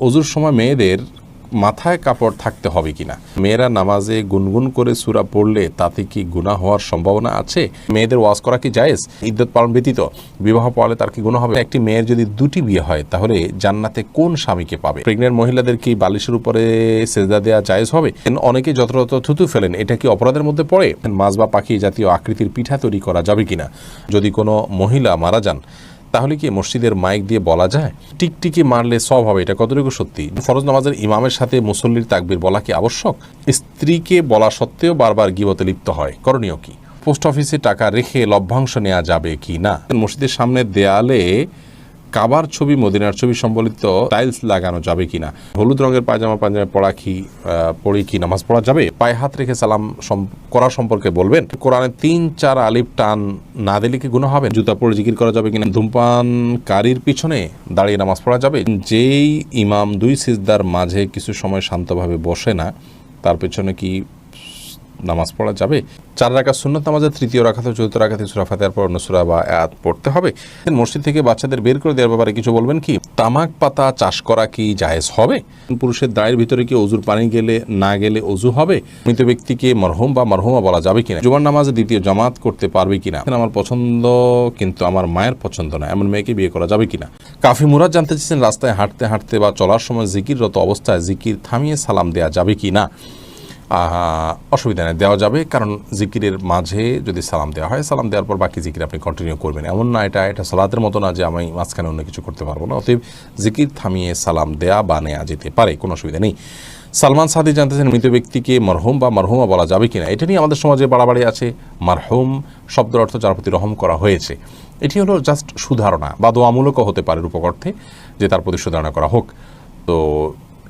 ওযুর সময় মেয়েদের মাথায় কাপড় থাকতে হবে কিনা, মেয়েরা নামাজে গুনগুন করে সূরা পড়লে তাতে কি গুনাহ হওয়ার সম্ভাবনা আছে? মেয়েদের ওয়াজ করা কি জায়েজ? ইদ্যত পালন ব্যতীত বিবাহ পড়ালে তার কি গুনাহ হবে? একটি মেয়ের যদি দুটি বিয়ে হয় তাহলে জান্নাতে কোন স্বামীকে পাবে? প্রেগনেন্ট মহিলাদের কি বালিশের উপরে সেজদা দেওয়া জায়েজ হবে? অনেকে যত্রতত্র থুতু ফেলেন, এটা কি অপরাধের মধ্যে পড়ে? মাছ বা পাখি জাতীয় আকৃতির পিঠা তৈরি করা যাবে কিনা? যদি কোনো মহিলা মারা যান তাহলে কি মসজিদের মাইক দিয়ে বলা যায়? টিকটিকি মারলে সব হবে, এটা কতটুকু সত্যি? ফরজ নামাজের ইমামের সাথে মুসল্লির তাকবীর বলা কি আবশ্যক? স্ত্রীকে বলা সত্ত্বেও বারবার গীবতে লিপ্ত হয়, করণীয় কি? পোস্ট অফিসে টাকা রেখে লভ্যাংশ নেওয়া যাবে কি না? মসজিদের সামনে দেয়ালে কাবার ছবি, মদিনার ছবি সম্বলিত টাইলস লাগানো যাবে কিনা? হলুদ রঙের পায়জামা পরে কি নামাজ পড়া যাবে? পায়ে হাত রেখে সালাম করা সম্পর্কে বলবেন। কোরআনে ৩-৪ আলিফ টান না দিলে কি গুনাহ হবে? জুতা পরে জিকির করা যাবে কিনা? ধূমপানকারীর পিছনে দাঁড়িয়ে নামাজ পড়া যাবে? যেই ইমাম ২ সিজদার মাঝে কিছু সময় শান্তভাবে বসে না, তার পেছনে কি নামাজ পড়া যাবে? 4 রাকাত সুন্নাত নামাজের তৃতীয় রাকাত ও চতুর্থ রাকাতে সূরা ফাতিহার পর অন্য সূরা বা আয়াত পড়তে হবে। মসজিদ থেকে বাচ্চাদের বের করে দেওয়ার ব্যাপারে কিছু বলবেন কি? তামাক পাতা চাষ করা কি জায়েজ হবে? পুরুষের দায়ের ভিতরে কি ওযুর পানি গেলে না গেলে ওযু হবে? মৃত ব্যক্তিকে মরহুম বা মরহুমা বলা যাবে কিনা? জুমার নামাজে দ্বিতীয় জামাত করতে পারবে কিনা? আমার পছন্দ কিন্তু আমার মায়ের পছন্দ না, এমন মেয়েকে বিয়ে করা যাবে কিনা? কাফি মুরাদ জানতে চেয়েছেন, রাস্তায় হাঁটতে হাঁটতে বা চলার সময় জিকিররত অবস্থায় জিকির থামিয়ে সালাম দেওয়া যাবে কি না? অসুবিধা নেই, দেওয়া যাবে, কারণ জিকিরের মাঝে যদি সালাম দেওয়া হয়, সালাম দেওয়ার পর বাকি জিকির আপনি কন্টিনিউ করবেন। এমন না এটা সালাতের মতো না যে আমি মাঝখানে অন্য কিছু করতে পারবো না। অতএব জিকির থামিয়ে সালাম দেয়া বা নেওয়া যেতে পারে, কোনো অসুবিধা নেই। সালমান সাদি জানতেছেন, মৃত ব্যক্তিকে মরহুম বা মরহুমা বলা যাবে কিনা? এটা নিয়ে আমাদের সমাজে বাড়াবাড়ি আছে। মারহুম শব্দের অর্থ যার প্রতি রহম করা হয়েছে, এটি হলো জাস্ট সুধারণা বা দোয়ামূলকও হতে পারে রূপক অর্থে, যে তার প্রতি সুধারণা করা হোক। তো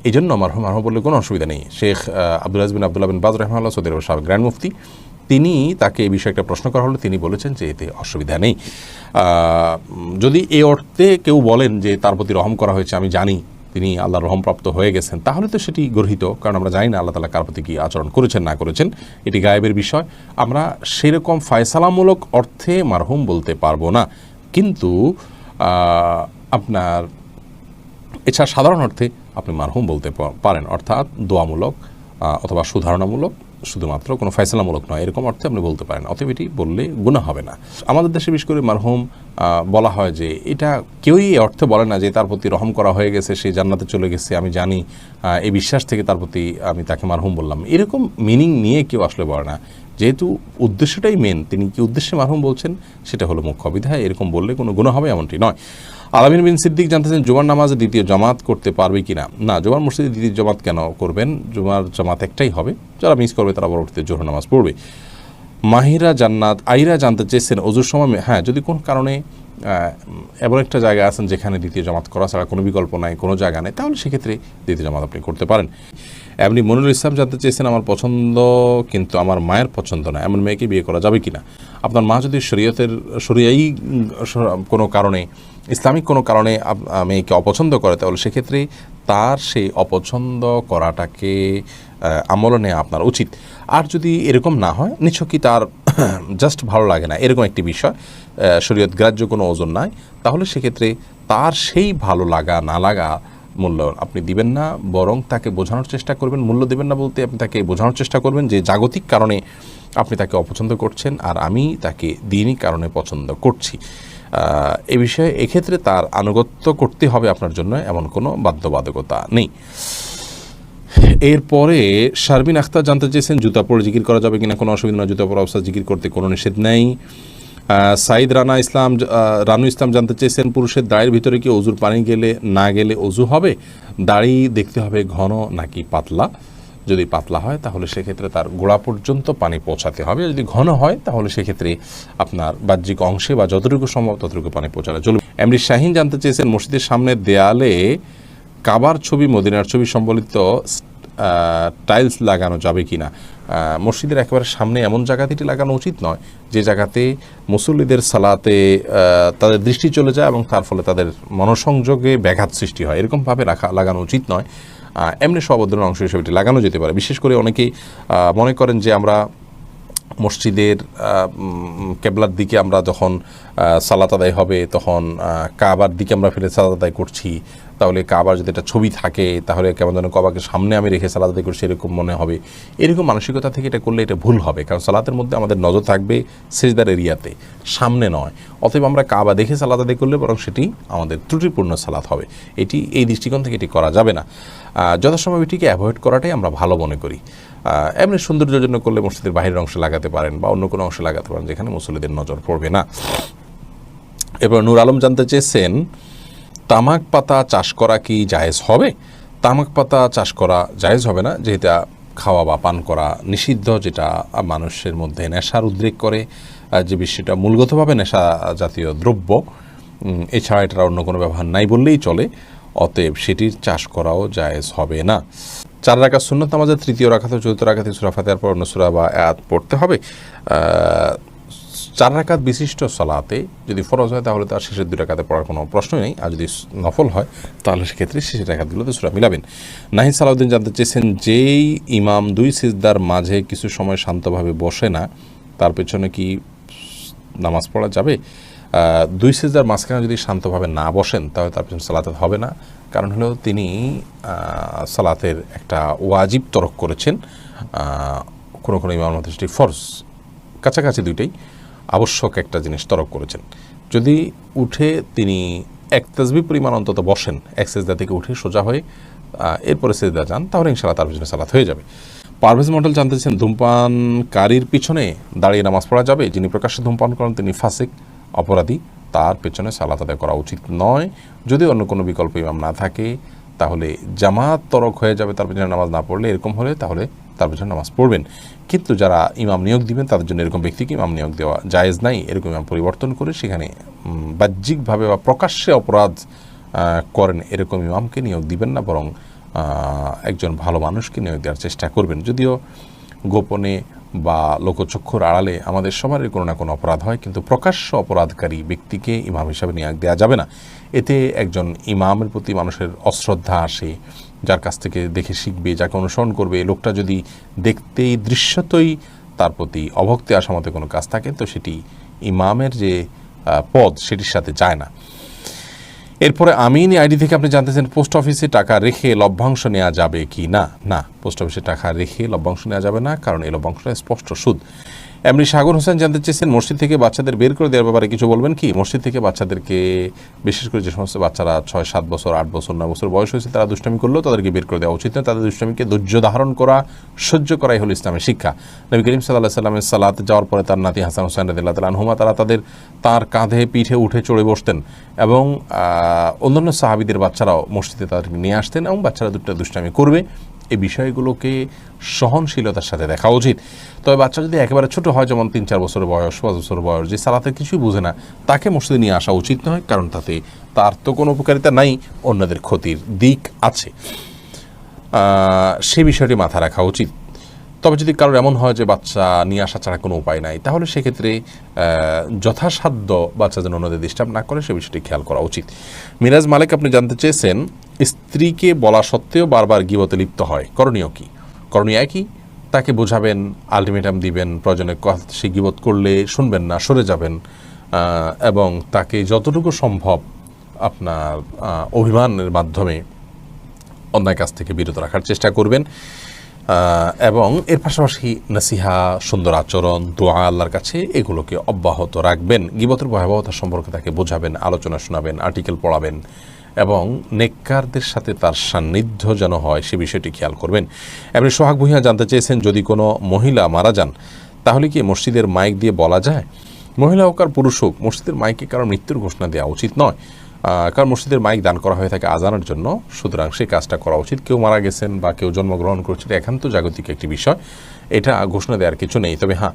এই জন্য মারহুম বললে কোনো অসুবিধা নেই। শেখ আব্দুল আজিজ বিন আব্দুল্লাহ বিন বাজ রাহিমাহুল্লাহ, সৌদি আরবের সাবেক গ্র্যান্ড মুফতি, তিনি তাকে এই বিষয়ে একটা প্রশ্ন করা হলো, তিনি বলেছেন যে এতে অসুবিধা নেই। যদি এই অর্থে কেউ বলেন যে তার প্রতি রহম করা হয়েছে, আমি জানি তিনি আল্লাহর রহমপ্রাপ্ত হয়ে গেছেন, তাহলে তো সেটি গর্হিত, কারণ আমরা জানি না আল্লাহ তাআলা কার প্রতি কী আচরণ করেছেন না করেছেন, এটি গায়েবের বিষয়। আমরা সেরকম ফায়সালামূলক অর্থে মারহুম বলতে পারবো না, কিন্তু আপনার এছাড়া সাধারণ অর্থে আপনি মারহুম বলতে পারেন, অর্থাৎ দোয়ামূলক অথবা সুধারণামূলক, শুধুমাত্র কোনো ফয়সালামূলক নয়, এরকম অর্থে আপনি বলতে পারেন। অতএব এটি বললে গুনাহ হবে না। আমাদের দেশে বিশেষ করে মারহুম বলা হয় যে এটা কেউই এই অর্থে বলে না যে তার প্রতি রহম করা হয়ে গেছে, সে জান্নাতে চলে গেছে, আমি জানি, এই বিশ্বাস থেকে তার প্রতি আমি তাকে মারহুম বললাম, এরকম মিনিং নিয়ে কেউ আসলে বলে না। যেহেতু উদ্দেশ্যটাই মেন, তিনি কি উদ্দেশ্যে মারহুম বলছেন সেটা হলো মুখ্য বিধায়, এরকম বললে কোনো গুনাহ হবে এমনটি নয়। আলামিন বিন সিদ্দিক জানতেছেন, জুমার নামাজে দ্বিতীয় জামাত করতে পারবে কিনা? না, জুমার মসজিদে দ্বিতীয় জামাত কেন করবেন? জুমার জামাত একটাই হবে, যারা মিস করবে তারা পরবর্তীতে জোহর নামাজ পড়বে। মাহিরা জান্নাত আইরা জানতে চেয়েছেন, ওযুর সময় হ্যাঁ, যদি কোনো কারণে এমন একটা জায়গায় আছেন যেখানে দ্বিতীয় জামাত করা ছাড়া কোনো বিকল্প নাই, কোনো জায়গা নেই, তাহলে সেক্ষেত্রে দ্বিতীয় জামাত আপনি করতে পারেন। এমনি মনিরুল ইসলাম জানতে চেয়েছেন, আমার পছন্দ কিন্তু আমার মায়ের পছন্দ না, এমন মেয়েকে বিয়ে করা যাবে কিনা? আপনার মা যদি শরিয়াই কোনো কারণে, ইসলামিক কোনো কারণে মেয়েকে অপছন্দ করে, তাহলে সেক্ষেত্রে তার সেই অপছন্দ করাটাকে আমলে নেওয়া আপনার উচিত। আর যদি এরকম না হয়, নিছকই তার জাস্ট ভালো লাগে না, এরকম একটি বিষয়, শরীয়ত গ্রাহ্য কোনো ওজন নাই, তাহলে সেক্ষেত্রে তার সেই ভালো লাগা না লাগা মূল্য আপনি দিবেন না, বরং তাকে বোঝানোর চেষ্টা করবেন। মূল্য দেবেন না বলতে আপনি তাকে বোঝানোর চেষ্টা করবেন যে জাগতিক কারণে আপনি তাকে অপছন্দ করছেন আর আমি তাকে দ্বীনি কারণে পছন্দ করছি। এ বিষয়ে এক্ষেত্রে তার আনুগত্য করতে হবে আপনার জন্য, এমন কোনো বাধ্যবাধকতা নেই। এরপরে শারমিন আখতার জানতে চেয়েছেন, জুতা পরে জিকির করা যাবে কিনা? কোনো অসুবিধা নয়, জুতা পরে অবস্থা জিকির করতে কোনো নিষেধ নেই। সাইদ রানু ইসলাম জানতে চেয়েছেন, পুরুষের দাড়ির ভিতরে কি ওযুর পানি গেলে না গেলে ওযু হবে? দাড়ি দেখতে হবে ঘন নাকি পাতলা। যদি পাতলা হয় তাহলে সেক্ষেত্রে তার গোড়া পর্যন্ত পানি পৌঁছাতে হবে, যদি ঘন হয় তাহলে সেক্ষেত্রে আপনার বাহ্যিক অংশে বা যতটুকু সম্ভব ততটুকু পানি পৌঁছালে চলবে। এমডি শাহিন জানতে চেয়েছেন, মসজিদের সামনে দেয়ালে কাবার ছবি, মদিনার ছবি সম্বলিত টাইলস লাগানো যাবে কিনা? মসজিদের একেবারে সামনে এমন জায়গাতে এটি লাগানো উচিত নয় যে জায়গাতে মুসল্লিদের সালাতে তাদের দৃষ্টি চলে যায় এবং তার ফলে তাদের মনসংযোগে ব্যাঘাত সৃষ্টি হয়, এরকমভাবে লাগানো উচিত নয়। এমনি সবদ্রের অংশ হিসেবে এটি লাগানো যেতে পারে। বিশেষ করে অনেকেই মনে করেন যে আমরা মসজিদের কেবলার দিকে আমরা যখন সালাত আদায় হবে তখন কাবার দিকে আমরা ফিরে সালাত আদায় করছি, তাহলে কাবার যদি একটা ছবি থাকে তাহলে কেমন যেন কাবাকে সামনে আমি রেখে সালাত আদায় করি সেরকম মনে হবে। এরকম মানসিকতা থেকে এটা করলে এটা ভুল হবে, কারণ সালাতের মধ্যে আমাদের নজর থাকবে সিজদার এরিয়াতে, সামনে নয়। অতএব আমরা কাবা দেখে সালাত আদায় করলে বরং সেটি আমাদের ত্রুটিপূর্ণ সালাত হবে। এই দৃষ্টিকোণ থেকে এটি করা যাবে না। যথাসম্ভব এটিকে অ্যাভয়েড করাটাই আমরা ভালো মনে করি। এমনি সৌন্দর্যের জন্য করলে মসজিদের বাইরের অংশে লাগাতে পারেন বা অন্য কোনো অংশে লাগাতে পারেন যেখানে মুসল্লিদের নজর পড়বে না। এবার নূর আলম জানতে চেয়েছেন, তামাক পাতা চাষ করা কি জায়েজ হবে? তামাক পাতা চাষ করা জায়েজ হবে না, যেটা খাওয়া বা পান করা নিষিদ্ধ, যেটা মানুষের মধ্যে নেশার উদ্রেক করে, যে বিষয়টা মূলগতভাবে নেশা জাতীয় দ্রব্য, এছাড়া এটার অন্য কোনো ব্যবহার নাই বললেই চলে। অতএব সেটির চাষ করাও জায়েজ হবে না। 4 রাকাত সুন্নত নামাজের তৃতীয় রাকাত ও চতুর্থ রাকাতে সূরা ফাতিহার পর অন্য সূরা বা আয়াত পড়তে হবে। 4 রাকাত বিশিষ্ট সালাতে যদি ফরজ হয় তাহলে তার শেষের 2 রাকাতে পড়ার কোনো প্রশ্নই নেই, আর যদি নফল হয় তাহলে সেক্ষেত্রে শেষের রাকাতগুলোতে সূরা মিলাবেন। নাহিদ সালাউদ্দিন জানতে চেয়েছেন, যেই ইমাম 2 সিজদার মাঝে কিছু সময় শান্তভাবে বসে না, তার পেছনে কি নামাজ পড়া যাবে? 2 সিজদার মাঝখানে যদি শান্তভাবে না বসেন তাহলে তার পেছনে সালাত হবে না। কারণ হলো তিনি সালাতের একটা ওয়াজিব তরক করেছেন, কোনো কোনো ইমামের মধ্যে সেটি ফরজ, কাছাকাছি দুইটাই আবশ্যক একটা জিনিস তরক করেছেন। যদি উঠে তিনি এক তাসবিহ পরিমাণ অন্তত বসেন, এক সিজদা থেকে উঠে সোজা হয়ে এরপরে সিজদা যান, তাহলে ইনশাআল্লাহ তার পিছনে সালাত হয়ে যাবে। পারভেজ মডেল জানতেছেন, ধূমপানকারীর পিছনে দাঁড়িয়ে নামাজ পড়া যাবে? যিনি প্রকাশ্যে ধূমপান করেন তিনি ফাসিক, অপরাধী, তার পেছনে সালাত আদায় করা উচিত নয়। যদি অন্য কোনো বিকল্প ইমাম না থাকে তাহলে জামাত তরক হয়ে যাবে তার পেছনে নামাজ না পড়লে, এরকম হলে তাহলে তার পেছনে নামাজ পড়বেন। কিন্তু যারা ইমাম নিয়োগ দিবেন তাদের জন্য এরকম ব্যক্তিকে ইমাম নিয়োগ দেওয়া জায়েজ নাই। এরকম ইমাম পরিবর্তন করে সেখানে বাহ্যিকভাবে বা প্রকাশ্যে অপরাধ করেন এরকম ইমামকে নিয়োগ দিবেন না, বরং একজন ভালো মানুষকে নিয়োগ দেওয়ার চেষ্টা করবেন। যদিও গোপনে বা লোকচক্ষুর আড়ালে আমাদের সবারই কোনো না কোনো অপরাধ হয়, কিন্তু প্রকাশ্য অপরাধকারী ব্যক্তিকে ইমাম হিসাবে নিয়োগ দেওয়া যাবে না। এতে একজন ইমামের প্রতি মানুষের অশ্রদ্ধা আসে, যার কাছ থেকে দেখে শিখবে, যাকে অনুসরণ করবে, লোকটা যদি দেখতেই দৃশ্যতই তার প্রতি অভক্তি আসা মতো কোনো কাজ থাকে তো সেটি ইমামের যে পদ সেটির সাথে যায় না। এরপরে আমিন আইডি থেকে আপনি জানতেছেন, পোস্ট অফিসে টাকা রেখে লভ্যাংশ নেওয়া যাবে কি না? না, পোস্ট অফিসে টাকা রেখে লভ্যাংশ নেওয়া যাবে না, কারণ এই লভ্যাংশটা স্পষ্ট সুদ। এমনি সাগর হোসেন জানতে চেয়েছেন, মসজিদ থেকে বাচ্চাদের বের করে দেওয়ার ব্যাপারে কিছু বলবেন কি? মসজিদ থেকে বাচ্চাদেরকে, বিশেষ করে যে সমস্ত বাচ্চারা 6-7 বছর, 8 বছর, 9 বছর বয়স হয়েছে, তারা দুষ্টামি করলেও তাদেরকে বের করে দেওয়া উচিত নয়। তাদের দুষ্টামিকে ধৈর্য ধারণ করা, সহ্য করাই হলো ইসলামের শিক্ষা। নবী করিম সাল্লাল্লাহু আলাইহি সাল্লামের সালাতে যাওয়ার পরে তার নাতি হাসান হোসেন রাদিয়াল্লাহু তাআলা আনহুমা তার কাঁধে পিঠে উঠে চড়ে বসতেন, এবং অন্যান্য সাহাবীদের বাচ্চারাও মসজিদে তাদেরকে নিয়ে আসতেন, এবং বাচ্চারা দুষ্টামি করবে, এই বিষয়গুলোকে সহনশীলতার সাথে দেখা উচিত। তবে বাচ্চা যদি একেবারে ছোট হয়, যেমন 3-4 বছরের বয়স, 5 বছর বয়স, যে সালাতের কিছুই বোঝে না, তাকে মসজিদে নিয়ে আসা উচিত নয়, কারণ তাতে তার তো কোনো উপকারিতা নাই, অন্যদের ক্ষতির দিক আছে। সে বিষয়টি মাথা রাখা উচিত। তবে যদি কারোর এমন হয় যে বাচ্চা নিয়ে আসা ছাড়া কোনো উপায় নাই, তাহলে সেক্ষেত্রে যথাসাধ্য বাচ্চা যেন অন্যদের ডিস্টার্ব না করে সে বিষয়টি খেয়াল করা উচিত। মিরাজ মালিক আপনি জানতে চেয়েছেন, স্ত্রীকে বলা সত্ত্বেও বারবার গীবতে লিপ্ত হয়, করণীয় কি? করণীয় একই, তাকে বোঝাবেন, আলটিমেটাম দিবেন, প্রয়োজনে সে গীবত করলে শুনবেন না, সরে যাবেন, এবং তাকে যতটুকু সম্ভব আপনার অভিমানের মাধ্যমে অন্যায় কাজ থেকে বিরত রাখার চেষ্টা করবেন, এবং এর পাশাপাশি নসিহা, সুন্দর আচরণ, দোয়া আল্লাহর কাছে, এগুলোকে অব্যাহত রাখবেন। গীবতের ভয়াবহতা সম্পর্কে তাকে বোঝাবেন, আলোচনা শোনাবেন, আর্টিকেল পড়াবেন, এবং নেককারদের সাথে তার সান্নিধ্য যেন হয় সে বিষয়টি খেয়াল করবেন। এমনি সোহাগ ভূঁইয়া জানতে চেয়েছেন, যদি কোনো মহিলা মারা যান তাহলে কি মসজিদের মাইক দিয়ে বলা যায়? মহিলা হোক আর পুরুষ হোক, মসজিদের মাইকে কারণ মৃত্যুর ঘোষণা দেওয়া উচিত নয়, কারণ মসজিদের মাইক দান করা হয়ে থাকে আজানের জন্য, সুতরাং সেই কাজটা করা উচিত। কেউ মারা গেছেন বা কেউ জন্মগ্রহণ করছে, একান্ত জাগতিক একটি বিষয়, এটা ঘোষণা দেওয়ার কিছু নেই। তবে হ্যাঁ,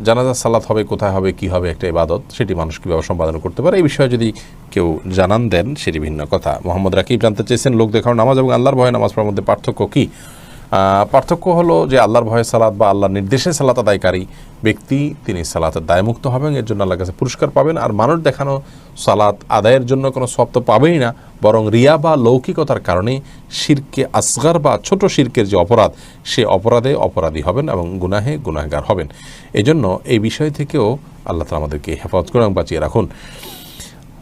জানাজা সালাত হবে, কোথায় হবে, কী হবে, একটা ইবাদত, সেটি মানুষ কীভাবে সম্পাদন করতে পারে, এই বিষয়ে যদি কেউ জানান দেন সেটি ভিন্ন কথা। মোহাম্মদ রাকিব জানতে চেয়েছেন, লোক দেখানো নামাজ এবং আল্লাহর ভয়ে নামাজ পড়ার মধ্যে পার্থক্য কী? পার্থক্য হলো যে আল্লাহর ভয়ে সালাত বা আল্লাহর নির্দেশে সালাত আদায়কারী ব্যক্তি তিনি সালাতের দায়মুক্ত হবেন, এর জন্য আল্লাহর কাছে পুরস্কার পাবেন। আর মানুষ দেখানো সালাত আদায়ের জন্য কোনো সওয়াব তো পাবেই না, বরং রিয়া বা লৌকিকতার কারণে শিরকে আসগার বা ছোট শিরকের যে অপরাধ, সে অপরাধে অপরাধী হবেন এবং গুনাহে গুনাহগার হবেন। এজন্য এই বিষয় থেকেও আল্লাহ তাআলা আমাদেরকে হেফাজত করুন এবং বাঁচিয়ে রাখুন।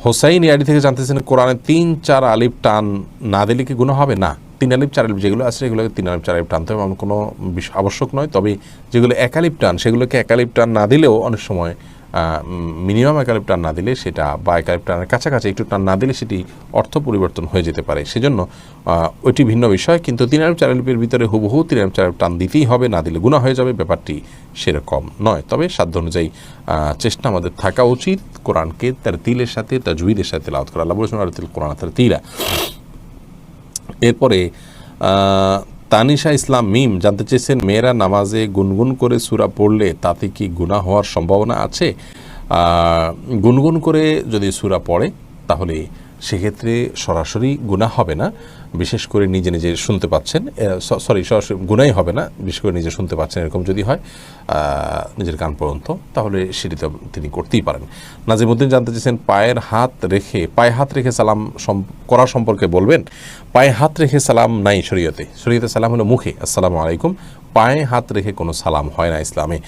হোসাইন ইয়ারি থেকে জানতেছেন কোরআনে 3-4 আলিফ টান না দিলে কি গুনাহ হবে? না, 3 আলিফ 4 আলিফ যেগুলো আছে সেগুলোকে 3 আলিফ 4 আলিফ টানতে হবে, এমন কোনো আবশ্যক নয়। তবে যেগুলো 1 আলিফ টান সেগুলোকে 1 আলিফ টান না দিলেও অনেক সময় মিনিমাম 1 আলিফ টান না দিলে সেটা, বা 1 আলিফ টানের কাছাকাছি একটু টান না দিলে সেটি অর্থ পরিবর্তন হয়ে যেতে পারে, সেজন্য ওইটি ভিন্ন বিষয়। কিন্তু 3 আলিফ 4 আলিফের ভিতরে হুবহু 3 আলিফ 4 আলিফ টান দিতেই হবে, না দিলে গুনাহ হয়ে যাবে, ব্যাপারটি সেরকম নয়। তবে সাধ্য অনুযায়ী চেষ্টা আমাদের থাকা উচিত কোরআনকে তারতিলের সাথে, তাজউইদের সাথে তেলাওয়াত করা। আল্লাহ বলেছেন আরতিল কোরআন তারতিলা। এরপরে তানিশা ইসলাম মিম জানতে চেয়েছেন, মেয়েরা নামাজে গুনগুন করে সূরা পড়লে তাতে কি গুনাহ হওয়ার সম্ভাবনা আছে? গুনগুন করে যদি সূরা পড়ে তাহলে সেক্ষেত্রে সরাসরি গুনাহ হবে না, বিশেষ করে নিজে নিজে শুনতে পাচ্ছেন, সরাসরি গুনাহই হবে না, বিশেষ করে নিজে শুনতে পাচ্ছেন এরকম যদি হয় নিজের কান পর্যন্ত, তাহলে সেটি তো তিনি করতেই পারেন। নাজিমউদ্দিন জানতে চেয়েছেন, পায়ে হাত রেখে সালাম করা সম্পর্কে বলবেন। পায়ে হাত রেখে সালাম নাই শরীয়তে সালাম হলো মুখে আসসালামু আলাইকুম, পায়ে হাত রেখে কোনো সালাম হয় না ইসলামে।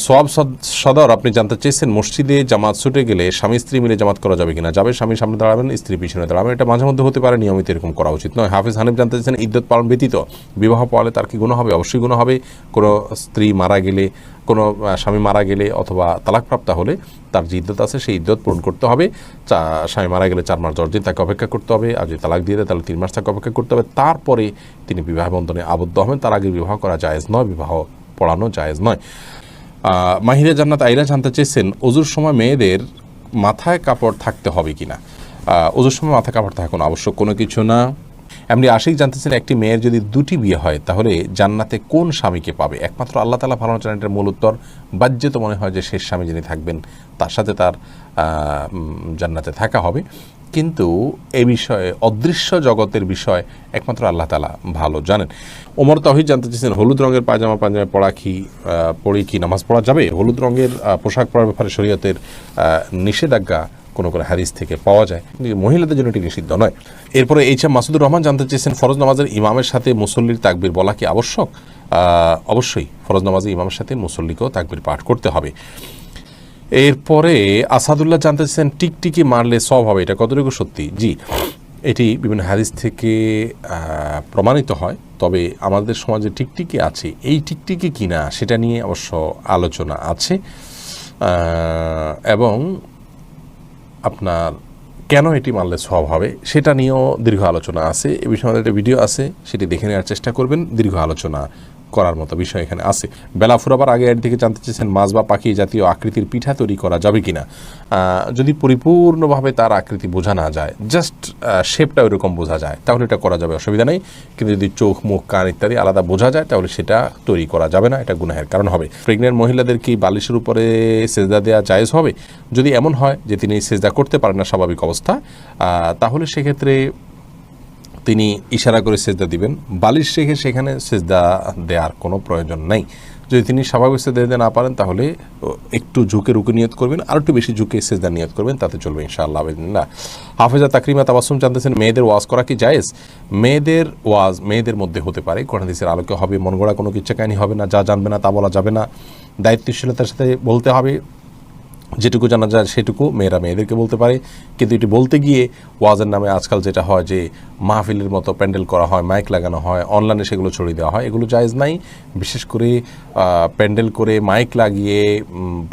সোয়াব সদর আপনি জানতে চেয়েছেন, মসজিদে জামাত ছুটে গেলে স্বামী স্ত্রী মিলে জামাত করা যাবে কিনা? যাবে, স্বামী সামনে দাঁড়াবেন, স্ত্রী পিছনে দাঁড়াবেন, এটা মাঝে মধ্যে হতে পারে, নিয়মিত এরকম করা উচিত নয়। হাফিজ হানিফ জানতে চেয়েছেন, ইদ্যত পালন ব্যতীত বিবাহ পাওয়ালে তার কি গুনাহ হবে? অবশ্যই গুনাহ হবে। কোনো স্ত্রী মারা গেলে, কোনো স্বামী মারা গেলে অথবা তালাকপ্রাপ্তা হলে তার যে ইদ্যত আছে সেই ইদ্যত পূরণ করতে হবে। স্বামী মারা গেলে 4 মাস 10 দিন তাকে অপেক্ষা করতে হবে, আর যদি তালাক দিয়ে দেয় তাহলে 3 মাস তাকে অপেক্ষা করতে হবে, তারপরে তিনি বিবাহ বন্ধনে আবদ্ধ হবেন। তার আগে বিবাহ করা জায়েজ নয়, বিবাহ পড়ানো জায়েজ নয়। মাহিরা জান্নাত আইরা জানতে চেয়েছেন, ওজুর সময় মেয়েদের মাথায় কাপড় থাকতে হবে কিনা? ওজুর সময় মাথায় কাপড় থাকা কোনো আবশ্যক কোনো কিছু না। এমনি আশিক জানতেছেন, একটি মেয়ের যদি 2টি বিয়ে হয় তাহলে জান্নাতে কোন স্বামীকে পাবে? একমাত্র আল্লাহ তাআলা ভালো জানেন। এটার মূল উত্তর, বাহ্যত মনে হয় যে শেষ স্বামী যিনি থাকবেন তার সাথে তার জান্নাতে থাকা হবে, কিন্তু এ বিষয়ে অদৃশ্য জগতের বিষয় একমাত্র আল্লাহ তাআলা ভালো জানেন। ওমর তাওহীদ জানতে চেয়েছেন, হলুদ রঙের পায়জামা পরে কি নামাজ পড়া যাবে? হলুদ রঙের পোশাক পরার ব্যাপারে শরীয়তের নিষেধাজ্ঞা কোনো কোনো হাদিস থেকে পাওয়া যায়, কিন্তু মহিলাদের জন্য এটি নিষিদ্ধ নয়। এরপরে এইচএম মাসুদুর রহমান জানতে চেয়েছেন, ফরজ নামাজের ইমামের সাথে মুসল্লির তাকবীর বলা কি আবশ্যক? অবশ্যই ফরজ নামাজে ইমামের সাথে মুসল্লিকেও তাকবীর পাঠ করতে হবে। এরপরে আসাদুল্লাহ জানতে চেয়েছেন, টিকটিকি মারলে সওয়াব হবে, এটা কতটুকু সত্যি? জি, এটি বিভিন্ন হাদিস থেকে প্রমাণিত হয়, তবে আমাদের সমাজে টিকটিকি আছে, এই টিকটিকি কিনা সেটা নিয়ে অবশ্য আলোচনা আছে, এবং আপনার কেন এটি মারলে সওয়াব হবে সেটা নিয়েও দীর্ঘ আলোচনা আছে। এ বিষয়ে আমাদের একটা ভিডিও আছে, সেটি দেখে নেওয়ার চেষ্টা করবেন, দীর্ঘ আলোচনা করার মতো বিষয় এখানে আছে। বেলা ফুরাবার আগে এর দিকে জানতে চেয়েছেন, মাছ বা পাখি জাতীয় আকৃতির পিঠা তৈরি করা যাবে কিনা? যদি পরিপূর্ণভাবে তার আকৃতি বোঝা না যায়, জাস্ট শেপটা ওইরকম বোঝা যায়, তাহলে এটা করা যাবে, অসুবিধা নেই। কিন্তু যদি চোখ, মুখ, কান ইত্যাদি আলাদা বোঝা যায় তাহলে সেটা তৈরি করা যাবে না, এটা গুনাহের কারণ হবে। প্রেগনেন্ট মহিলাদের কি বালিশের উপরে সেজদা দেওয়া জায়েজ হবে? যদি এমন হয় যে তিনি সেজদা করতে পারেন না স্বাভাবিক অবস্থা, তাহলে সেক্ষেত্রে তিনি ইশারা করে সেজদা দিবেন, বালিশ রেখে সেখানে সেজদা দেওয়ার কোনো প্রয়োজন নেই। যদি তিনি স্বাভাবিক সেজদা দিতে না পারেন তাহলে একটু ঝুঁকে রুকে নিয়ত করবেন, আর একটু বেশি ঝুঁকে সেজদা নিয়ত করবেন, তাতে চলবে ইনশাআল্লাহ বিদিনিল্লাহ। হাফেজা তাকরিমা তাবাসসুম জানতেছেন, মেয়েদের ওয়াজ করা কি জায়েজ? মেয়েদের ওয়াজ মেয়েদের মধ্যে হতে পারে, কোরআন হাদিসের আলোকে হবে, মন গড়া কোনো কিচ্ছা কাহিনী হবে না, যা জানবে না তা বলা যাবে না, দায়িত্বশীলতার সাথে বলতে হবে, যেটুকু জানা যায় সেটুকু মেয়েরা মেয়েদেরকে বলতে পারে। কিন্তু এটি বলতে গিয়ে ওয়াজের নামে আজকাল যেটা হয় যে মাহফিলের মতো প্যান্ডেল করা হয়, মাইক লাগানো হয়, অনলাইনে সেগুলো ছড়িয়ে দেওয়া হয়, এগুলো জায়েজ নাই। বিশেষ করে প্যান্ডেল করে মাইক লাগিয়ে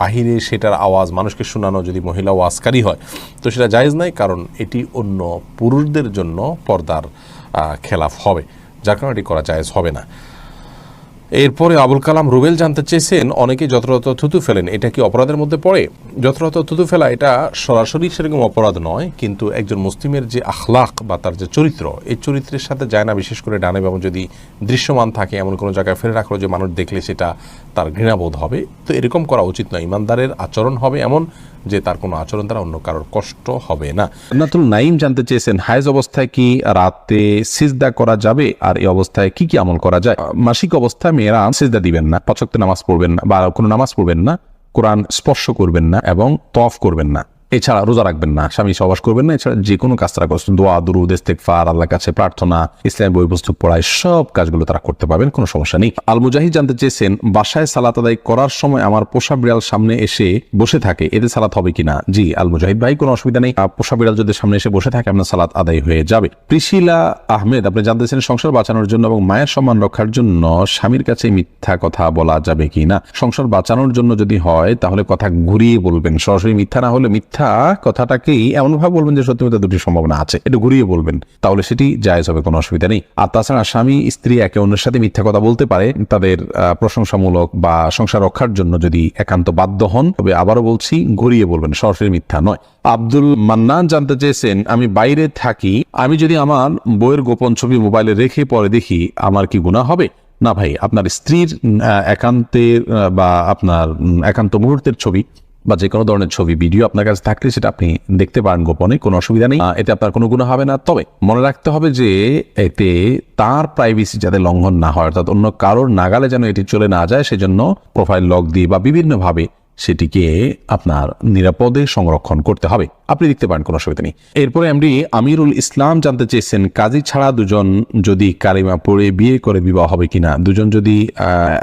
বাহিরে সেটার আওয়াজ মানুষকে শোনানো যদি মহিলা ওয়াজকারী হয় তো সেটা জায়েজ নাই, কারণ এটি অন্য পুরুষদের জন্য পর্দার খেলাফ হবে, যার কারণে এটি করা জায়েজ হবে না। এরপরে আবুল কালাম রুবেল জানতে চেয়েছেন, অনেকে যত্রতত্র থুতু ফেলেন, এটা কি অপরাধের মধ্যে পড়ে? যত্রতত্র থুতু ফেলা এটা সরাসরি সেরকম অপরাধ নয়, কিন্তু একজন মুসলিমের যে আখলাক বা তার যে চরিত্র, এই চরিত্রের সাথে যায় না। বিশেষ করে ডানে বামে যদি দৃশ্যমান থাকে, এমন কোনো জায়গায় ফেলে রাখলো যে মানুষ দেখলে সেটা তার ঘৃণাবোধ হবে, তো এরকম করা উচিত নয়। ইমানদারের আচরণ হবে এমন যে তার কোনো আচরণ দ্বারা অন্য কারোর কষ্ট হবে না। নাতুল নাইম জানতে চেয়েছেন, হায়েজ অবস্থায় কি রাতে সিজদা করা যাবে, আর এই অবস্থায় কি কি আমল করা যায়? মাসিক অবস্থায় মেয়েরা সিজদা দিবেন না, 5 ওয়াক্ত নামাজ পড়বেন না, বা কোনো নামাজ পড়বেন না, কোরআন স্পর্শ করবেন না এবং তওয়াফ করবেন না। এছাড়া রোজা রাখবেন না, স্বামী সহবাস করবেন না, এছাড়া যে কোনো কাজ তারা করছেন, দোয়া দুরুদ ইস্তেগফার, আল্লাহর কাছে প্রার্থনা, ইসলামের বই পুস্তক পড়ায় সব কাজগুলো তারা করতে পারবেন, কোনো সমস্যা নেই। আল মুজাহিদ জানতে চেয়েছেন, বাসায় সালাত আদায় করার সময় আমার পোষা বিড়াল সামনে এসে বসে থাকে, এতে সালাত হবে কিনা? জি আল মুজাহিদ ভাই, কোনো অসুবিধা নেই, পোষা বিড়াল যদি সামনে এসে বসে থাকে আপনার সালাত আদায় হয়ে যাবে। প্রিশিলা আহমেদ আপনি জানতে চেয়েছেন, সংসার বাঁচানোর জন্য এবং মায়ের সম্মান রক্ষার জন্য স্বামীর কাছে মিথ্যা কথা বলা যাবে কিনা? সংসার বাঁচানোর জন্য যদি হয় তাহলে কথা ঘুরিয়ে বলবেন, সরাসরি মিথ্যা না হলে মিথ্যা কথাটাকেই এমনভাবে বলবেন যে সত্যি মিথ্যা দুটির সম্ভাবনা আছে, একটু ঘুরিয়ে বলবেন, তাহলে সেটি জায়েজ হবে, কোনো অসুবিধা নেই। আর তাছাড়া স্বামী স্ত্রী একে অন্যের সাথে মিথ্যা কথা বলতে পারে তাদের প্রশংসামূলক বা সংসার রক্ষার জন্য যদি একান্ত বাধ্য হন, তবে আবারও বলছি ঘুরিয়ে বলবেন, সরাসরি মিথ্যা নয়। আব্দুল মান্নান জানতে চেয়েছেন, আমি বাইরে থাকি, আমি যদি আমার বইয়ের গোপন ছবি মোবাইলে রেখে পরে দেখি আমার কি গুনাহ হবে? না ভাই, আপনার স্ত্রীর একান্তের বা আপনার একান্ত মুহূর্তের ছবি বা যে কোনো ধরনের ছবি ভিডিও আপনার কাছে থাকলে সেটা আপনি দেখতে পারেন গোপনে, কোনো অসুবিধা নেই, এতে আপনার কোনো গুনাহ হবে না। তবে মনে রাখতে হবে যে এতে তার প্রাইভেসি যাতে লঙ্ঘন না হয়, অর্থাৎ অন্য কারোর নাগালে যেন এটি চলে না যায়, সেজন্য প্রোফাইল লক দিয়ে বা বিভিন্নভাবে সেটিকে আপনার নিরাপদে সংরক্ষণ করতে হবে, আপনি দেখতে পারেন, কোনো অসুবিধা নেই। এরপরে এমডি আমিরুল ইসলাম জানতে চেয়েছেন, কাজী ছাড়া দুজন যদি কালিমা পড়ে বিয়ে করে বিবাহ হবে কিনা? দুজন যদি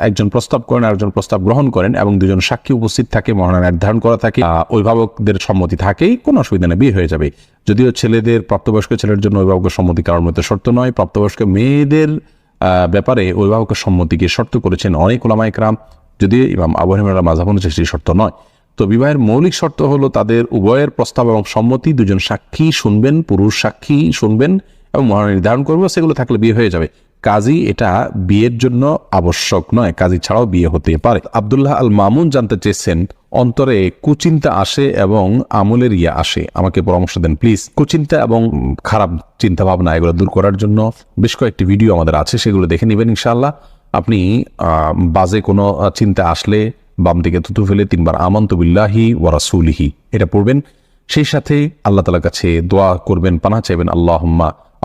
একজন প্রস্তাব করেন আর একজন প্রস্তাব গ্রহণ করেন এবং দুজন সাক্ষী উপস্থিত থাকে, মহানা নির্ধারণ করা থাকে, অভিভাবকদের সম্মতি থাকেই, কোনো অসুবিধা নেই, বিয়ে হয়ে যাবে। যদিও ছেলেদের, প্রাপ্তবয়স্ক ছেলের জন্য অভিভাবকের সম্মতি কারোর মধ্যে শর্ত নয়, প্রাপ্তবয়স্ক মেয়েদের ব্যাপারে অভিভাবকের সম্মতিকে শর্ত করেছেন অনেক উলামায়ে কেরাম, যদিও ইমাম আবু হানিফার মাযহাব অনুযায়ী সেই শর্ত নয়। তো বিবাহের মৌলিক শর্ত হলো তাদের উভয়ের প্রস্তাব এবং সম্মতি, দুজন সাক্ষী শুনবেন, পুরুষ সাক্ষী শুনবেন এবং মহানা নির্ধারণ করবে, সেগুলো থাকলে বিয়ে হয়ে যাবে। কাজী এটা বিয়ের জন্য আবশ্যক নয়, কাজী ছাড়াও বিয়ে হতে পারে। আব্দুল্লাহ আল মামুন জানতে চেয়েছেন, অন্তরে কুচিন্তা আসে এবং আমলের ইয়া আসে, আমাকে পরামর্শ দেন প্লিজ। কুচিন্তা এবং খারাপ চিন্তা ভাবনা এগুলো দূর করার জন্য বেশ কয়েকটি ভিডিও আমাদের আছে, সেগুলো দেখে নেবেন ইনশাআল্লাহ। আপনি বাজে কোনো চিন্তা আসলে বাম দিকে থুতু ফেলে 3 বার আমানতু বিল্লাহি ওয়া রাসূলিহি এটা পড়বেন, সেই সাথে আল্লাহ তাআলার কাছে দোয়া করবেন, পানাহ চাইবেন,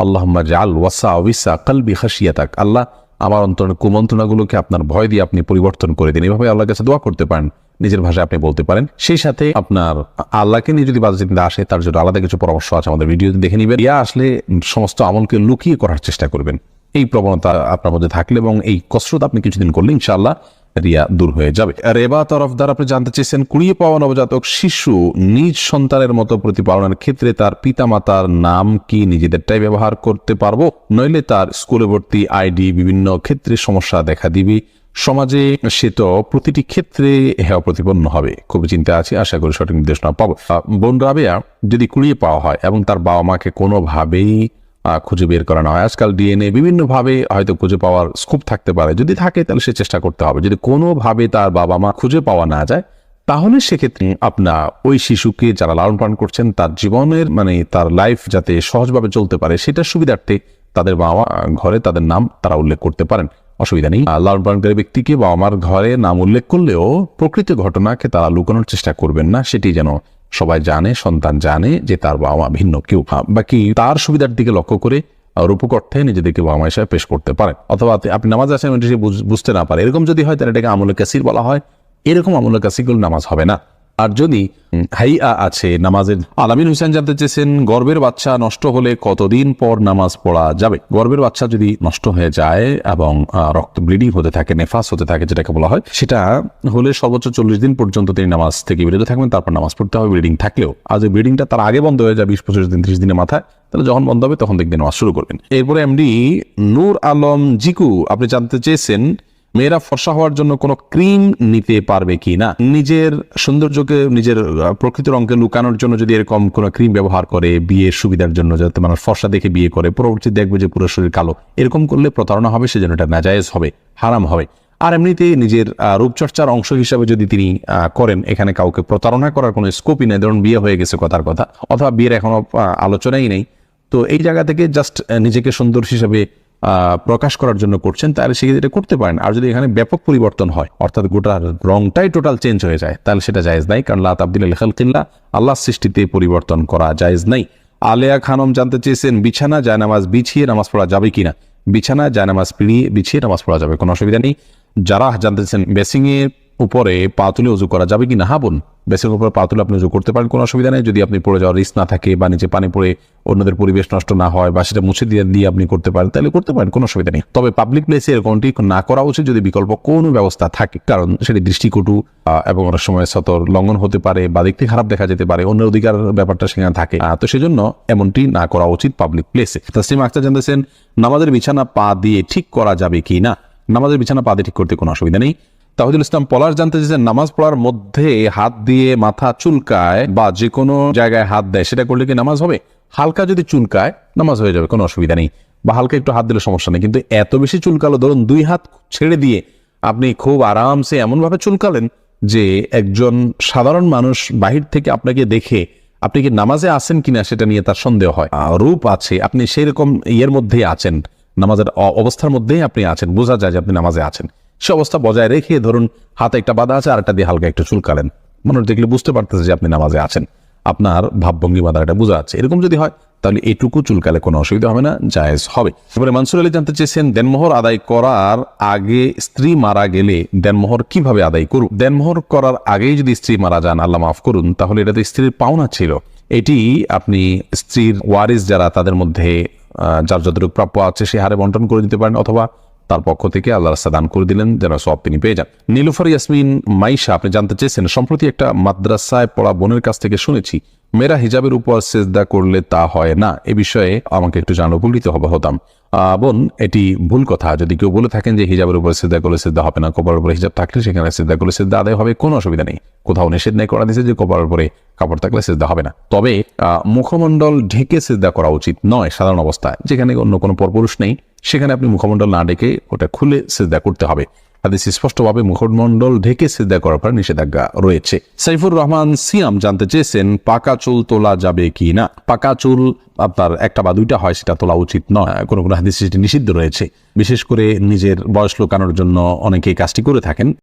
আল্লাহুম্মা জাআল ওয়াসাওয়িসা কলবি খাশিয়াতাক, আল্লাহ আমার অন্তরের কুমন্ত্রণাগুলোকে আপনার ভয় দিয়ে আপনি পরিবর্তন করে দিন, এভাবে আল্লাহর কাছে দোয়া করতে পারেন, নিজের ভাষায় আপনি বলতে পারেন। সেই সাথে আপনার আল্লাহকে নিয়ে যদি বাজে চিন্তা আসে তার জন্য আলাদা কিছু পরামর্শ আছে, আমাদের ভিডিও দেখে নেবেন। ইয়া আসলে সমস্ত আমলকে লুকিয়ে করার চেষ্টা করবেন, এই প্রবণতা আপনার মধ্যে থাকলে এবং এই কসরত আপনি কিছুদিন করলে ইনশাআল্লাহ রিয়া দূর হয়ে যাবে। রেবা তরফদার আপনি জানতে চেয়েছেন, কুড়িয়ে পাওয়া নবজাতক শিশু নিজ সন্তানের মতো প্রতিপালনের ক্ষেত্রে তার পিতামাতার নাম কি নিজেদেরটাই ব্যবহার করতে পারবো, নইলে তার স্কুলে ভর্তি আইডি বিভিন্ন ক্ষেত্রে সমস্যা দেখা দিবে, সমাজে সে তো প্রতিটি ক্ষেত্রে হেয় প্রতিপন্ন হবে, খুবই চিন্তা আছে, আশা করি সঠিক নির্দেশনা পাবো। বোন রাবেয়া, যদি কুড়িয়ে পাওয়া হয় এবং তার বাবা মাকে কোনোভাবেই খুঁজে বের করা না হয়, আজকাল ডিএনএ বিভিন্নভাবে হয়তো খুঁজে পাওয়ার স্কোপ থাকতে পারে, যদি থাকে তাহলে সে চেষ্টা করতে হবে। যদি কোনোভাবে তার বাবা মা খুঁজে পাওয়া না যায় তাহলে সেক্ষেত্রে আপনার ওই শিশুকে যারা লালন পালন করছেন তার জীবনের তার লাইফ যাতে সহজভাবে চলতে পারে সেটার সুবিধার্থে তাদের বাবা ঘরে তাদের নাম তারা উল্লেখ করতে পারেন, অসুবিধা নেই। লালন পালনকারী ব্যক্তিকে বাবা মার ঘরে নাম উল্লেখ করলেও প্রকৃত ঘটনাকে তারা লুকানোর চেষ্টা করবেন না, সেটি যেন সবাই জানে, সন্তান জানে যে তার বাবা মা ভিন্ন কেউ, বাকি তার সুবিধার দিকে লক্ষ্য করে রূপক অর্থে নিজেদেরকে বাবা মা হিসেবে পেশ করতে পারেন। অথবা আপনি নামাজ আছেন বুঝতে না পারে, এরকম যদি হয় তাহলে এটাকে আমলে কাসির বলা হয়, এরকম আমলে কাসিরগুলো নামাজ হবে না। আর যদি হাইয়া আছে নামাজের। আলামিন হোসেন জানতে চেয়েছেন, গর্ভের বাচ্চা নষ্ট হলে কতদিন পর নামাজ পড়া যাবে? গর্ভের বাচ্চা যদি নষ্ট হয়ে যায় এবং রক্ত ব্লিডিং হতে থাকে, নেফাস হতে থাকে যেটাকে বলা হয়, সেটা হলে সর্বোচ্চ 40 দিন পর্যন্ত তিনি নামাজ থেকে বিরত থাকবেন, তারপর নামাজ পড়তে হবে ব্লিডিং থাকলেও। আর যদি ব্লিডিংটা তার আগে বন্ধ হয়ে যায় 20-25 দিন 30 দিনের মাথায়, তাহলে যখন বন্ধ হবে তখন দেখবেন নামাজ শুরু করবেন। এরপরে এমডি নূর আলম জিকু আপনি জানতে চেয়েছেন, মেয়েরা ফর্সা হওয়ার জন্য কোনো ক্রিম নিতে পারবে কি না? নিজের সৌন্দর্যকে নিজের প্রকৃত রঙকে লুকানোর জন্য যদি এরকম কোনো ক্রিম ব্যবহার করে বিয়ের সুবিধার জন্য, যাতে মানুষ ফর্সা দেখে বিয়ে করে, পরবর্তী দেখবে যে পুরো শরীর কালো, এরকম করলে প্রতারণা হবে, সেজন্য এটা নাজায়েজ হবে, হারাম হবে। আর এমনিতে নিজের রূপচর্চার অংশ হিসাবে যদি তিনি করেন, এখানে কাউকে প্রতারণা করার কোনো স্কোপই নেই, ধরুন বিয়ে হয়ে গেছে কথার কথা, অথবা বিয়ের এখনো আলোচনাই নেই, তো এই জায়গা থেকে জাস্ট নিজেকে সুন্দর হিসাবে প্রকাশ করার জন্য করছেন, তাহলে সে এটা করতে পারেন। আর যদি এখানে ব্যাপক পরিবর্তন হয়, অর্থাৎ গোটার রংটাই টোটাল চেঞ্জ হয়ে যায়, তাহলে সেটা জায়েজ নাই, কারণ লা তাবদিলা লিখালকিল্লাহ, আল্লাহর সৃষ্টিতে পরিবর্তন করা জায়েজ নাই। আলেয়া খানম জানতে চেয়েছেন, বিছানা জায়নামাজ বিছিয়ে নামাজ পড়া যাবে কিনা? বিছানা জায়নামাজ বিছিয়ে নামাজ পড়া যাবে, কোনো অসুবিধা নেই। যারা জানতে চেয়েছেন, বেসিংয়ে উপরে পা তুলে উজু করা যাবে কি না? হ্যাঁ বোন, বেসিনের উপরে পা তুলে আপনি উজু করতে পারেন, কোনো অসুবিধা নেই, যদি আপনি পড়ে যাওয়ার রিস্ক না থাকে বা নিচে পানি পড়ে অন্যদের পরিবেশ নষ্ট না হয় বা সেটা মুছে দিয়ে আপনি করতে পারেন, তাহলে করতে পারেন, কোনো অসুবিধা নেই। তবে পাবলিক প্লেসে এরকমটি না করা উচিত যদি বিকল্প কোনো ব্যবস্থা থাকে, কারণ সেটি দৃষ্টিকটু এবং অনেক সময় সতর লঙ্ঘন হতে পারে বা দেখতে খারাপ দেখা যেতে পারে, অন্যের অধিকার ব্যাপারটা সেখানে থাকে। তো সেজন্য এমনটি না করা উচিত পাবলিক প্লেসে। তাসলিমা আক্তার জানতেছেন নামাজের বিছানা পা দিয়ে ঠিক করা যাবে কি না? নামাজের বিছানা পা দিয়ে ঠিক করতে কোনো অসুবিধা নেই। তাহিদুল ইসলাম পলাশ জানতে চেয়েছেন নামাজ পড়ার মধ্যে হাত দিয়ে মাথা চুলকায় বা যে কোনো জায়গায় হাত দেয়, সেটা করলে কি নামাজ হবে? হালকা যদি চুলকায় নামাজ হয়ে যাবে, কোনো অসুবিধা নেই, বা হালকা একটু হাত দিলে সমস্যা নেই। কিন্তু এত বেশি চুলকালো, ধরুন 2 হাত ছেড়ে দিয়ে আপনি খুব আরামসে এমনভাবে চুলকালেন যে একজন সাধারণ মানুষ বাহির থেকে আপনাকে দেখে আপনি কি নামাজে আছেন কিনা সেটা নিয়ে তার সন্দেহ হয়। রূপ আছে, আপনি সেই রকম ইয়ের মধ্যেই আছেন, নামাজের অবস্থার মধ্যেই আপনি আছেন, বোঝা যায় যে আপনি নামাজে আছেন। সে অবস্থা বজায় রেখে ধরুন হাতে একটা বাধা আছে, আরেকটা দিয়ে হালকা একটু চুলকালেন, মানুষ দেখলে বুঝতে পারতেছে যে আপনি নামাজে আছেন, আপনার ভাবভঙ্গি বাধাটা বোঝা যাচ্ছে। এরকম যদি হয় তাহলে এইটুকু চুলকালে কোনো অসুবিধা হবে না, জায়েজ হবে। এবারে মানসুর আলী জানতে চেয়েছেন দেনমোহর আদায় করার আগে স্ত্রী মারা গেলে দেনমোহর কিভাবে আদায় করুন? দেনমোহর করার আগেই যদি স্ত্রী মারা যান, আল্লাহ মাফ করুন, তাহলে এটা তো স্ত্রীর পাওনা ছিল। এটি আপনি স্ত্রীর ওয়ারিস যারা, তাদের মধ্যে যার যতটুকু প্রাপ্য আছে সে হারে বন্টন করে দিতে পারেন, অথবা তার পক্ষ থেকে আল্লাহ রাস্তা দান করে দিলেন যেন সব তিনি পেয়ে যান। নীলুফার ইয়াসমিন মাইশা আপনি জানতে চেয়েছেন সম্প্রতি একটা মাদ্রাসায় পড়া বোনের কাছ থেকে শুনেছি মেয়েরা হিজাবের উপর সেজদা করলে তা হয় না, এ বিষয়ে আমাকে একটু জানলে উপকৃত হতাম। বোন, এটি ভুল কথা। যদি কেউ বলে থাকেন যে হিজাবের উপর সেজদা করলে সেজদা হবে না, কপালের উপরে হিজাব থাকলে সেখানে সেজদা করলে সেজদা আদায় হবে, কোনো অসুবিধা নেই। কোথাও নিষেধ নেই করা দিয়েছে যে কপালের উপরে কাপড় থাকলে সেজদা হবে না। তবে মুখমণ্ডল ঢেকে সেজদা করা উচিত নয়। সাধারণ অবস্থায় যেখানে অন্য কোনো পরপুরুষ নেই সেখানে আপনি মুখমণ্ডল না ঢেকে ওটা খুলে সেজদা করতে হবে। হাদিসে স্পষ্টভাবে মুখমণ্ডল ঢেকে সিজদা করার পর নিষেধাজ্ঞা রয়েছে। সাইফুর রহমান সিয়াম জানতে চেয়েছেন পাকা চুল তোলা যাবে কি না? পাকা চুল আপনার একটা বা দুইটা হয়, সেটা তোলা উচিত নয়। কোনো কোনো হাদিসে সেটি নিষিদ্ধ রয়েছে। বিশেষ করে নিজের বয়স লুকানোর জন্য অনেকেই কাজটি করে থাকেন।